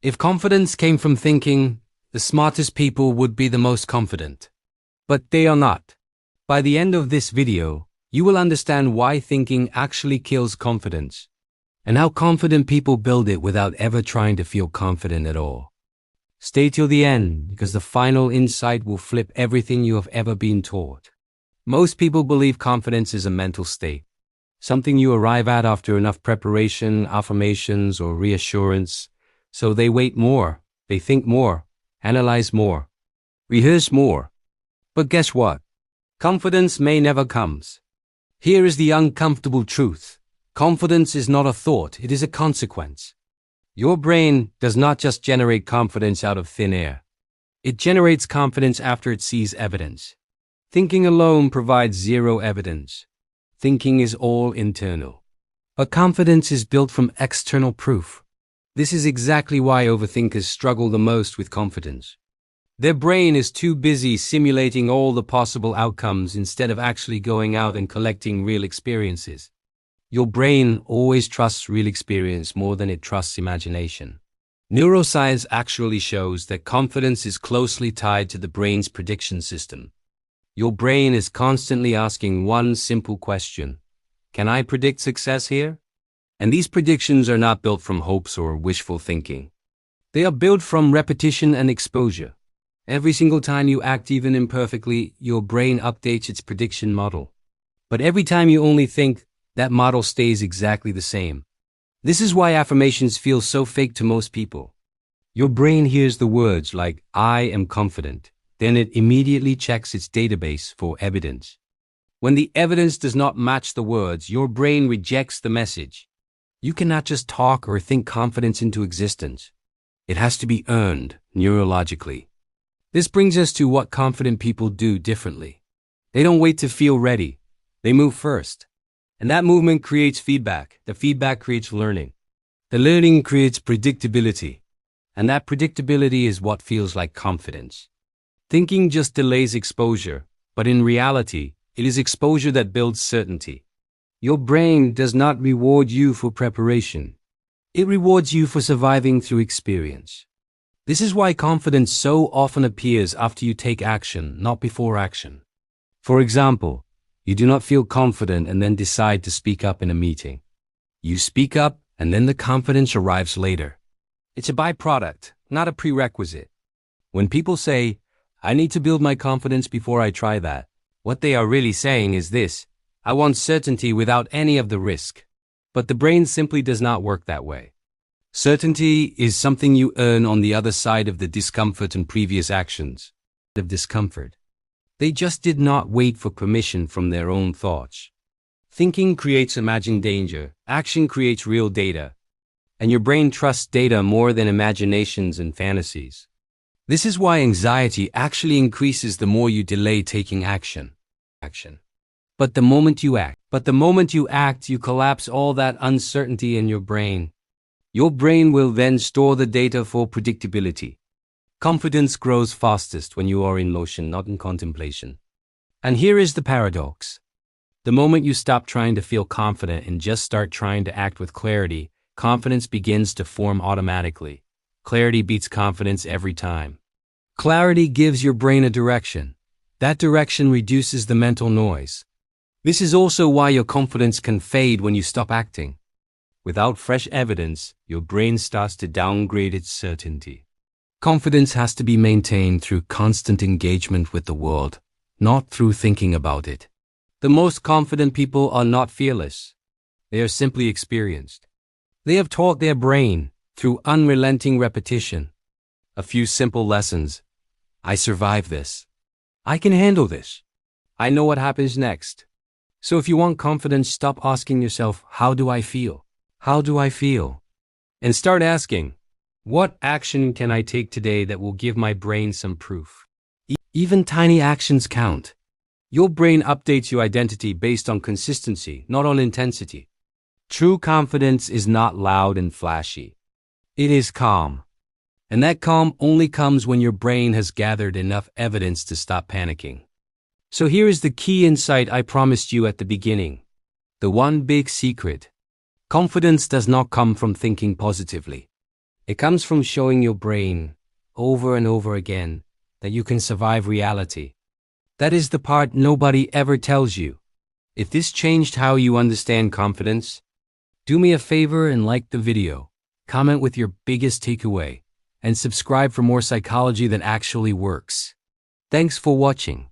If confidence came from thinking, the smartest people would be the most confident. But they are not. By the end of this video, you will understand why thinking actually kills confidence, and how confident people build it without ever trying to feel confident at all. Stay till the end, because the final insight will flip everything you have ever been taught. Most people believe confidence is a mental state, something you arrive at after enough preparation, affirmations, or reassurance. So they wait more, they think more, analyze more, rehearse more. But guess what? Confidence may never comes. Here is the uncomfortable truth. Confidence is not a thought, it is a consequence. Your brain does not just generate confidence out of thin air. It generates confidence after it sees evidence. Thinking alone provides zero evidence. Thinking is all internal. But confidence is built from external proof. This is exactly why overthinkers struggle the most with confidence. Their brain is too busy simulating all the possible outcomes instead of actually going out and collecting real experiences. Your brain always trusts real experience more than it trusts imagination. Neuroscience actually shows that confidence is closely tied to the brain's prediction system. Your brain is constantly asking one simple question: can I predict success here? And these predictions are not built from hopes or wishful thinking. They are built from repetition and exposure. Every single time you act even imperfectly, your brain updates its prediction model. But every time you only think, that model stays exactly the same. This is why affirmations feel so fake to most people. Your brain hears the words like, "I am confident," then it immediately checks its database for evidence. When the evidence does not match the words, your brain rejects the message. You cannot just talk or think confidence into existence. It has to be earned neurologically. This brings us to what confident people do differently. They don't wait to feel ready. They move first. And that movement creates feedback. The feedback creates learning. The learning creates predictability. And that predictability is what feels like confidence. Thinking just delays exposure, but in reality, it is exposure that builds certainty. Your brain does not reward you for preparation. It rewards you for surviving through experience. This is why confidence so often appears after you take action, not before action. For example, you do not feel confident and then decide to speak up in a meeting. You speak up and then the confidence arrives later. It's a byproduct, not a prerequisite. When people say, "I need to build my confidence before I try that," what they are really saying is this: I want certainty without any of the risk. But the brain simply does not work that way. Certainty is something you earn on the other side of the discomfort and previous actions. Of discomfort. They just did not wait for permission from their own thoughts. Thinking creates imagined danger, action creates real data, and your brain trusts data more than imaginations and fantasies. This is why anxiety actually increases the more you delay taking action. But the moment you act, you collapse all that uncertainty in your brain. Your brain will then store the data for predictability. Confidence grows fastest when you are in motion, not in contemplation. And here is the paradox. The moment you stop trying to feel confident and just start trying to act with clarity, confidence begins to form automatically. Clarity beats confidence every time. Clarity gives your brain a direction. That direction reduces the mental noise. This is also why your confidence can fade when you stop acting. Without fresh evidence, your brain starts to downgrade its certainty. Confidence has to be maintained through constant engagement with the world, not through thinking about it. The most confident people are not fearless. They are simply experienced. They have taught their brain, through unrelenting repetition, a few simple lessons. I survive this. I can handle this. I know what happens next. So if you want confidence, stop asking yourself, how do I feel? How do I feel? And start asking, what action can I take today that will give my brain some proof? Even tiny actions count. Your brain updates your identity based on consistency, not on intensity. True confidence is not loud and flashy. It is calm. And that calm only comes when your brain has gathered enough evidence to stop panicking. So here is the key insight I promised you at the beginning. The one big secret. Confidence does not come from thinking positively. It comes from showing your brain, over and over again, that you can survive reality. That is the part nobody ever tells you. If this changed how you understand confidence, do me a favor and like the video, comment with your biggest takeaway, and subscribe for more psychology that actually works. Thanks for watching.